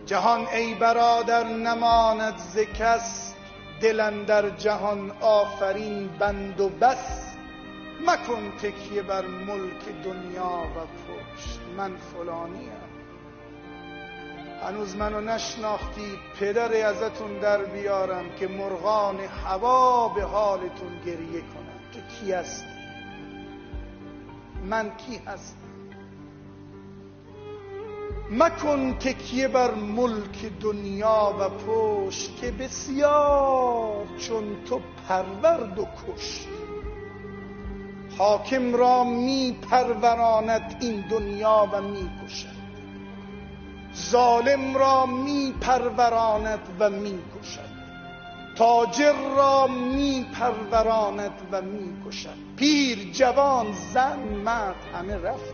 جهان ای برادر نماند ز کس، دل اندر جهان آفرین بند و بس. مکن تکیه بر ملک دنیا و پشت، من فلانیم. هنوز منو نشناختید، پدری ازتون در بیارم که مرغان هوا به حالتون گریه کنن. تو کی هستی؟ من کی هستم؟ مکن تکیه بر ملک دنیا و پشت، که بسیار چون تو پرورد و کشت. حاکم را می پروراند این دنیا و می کشد، ظالم را می پروراند و می کشد، تاجر را می پروراند و می کشد. پیر جوان زن مرد همه رفت،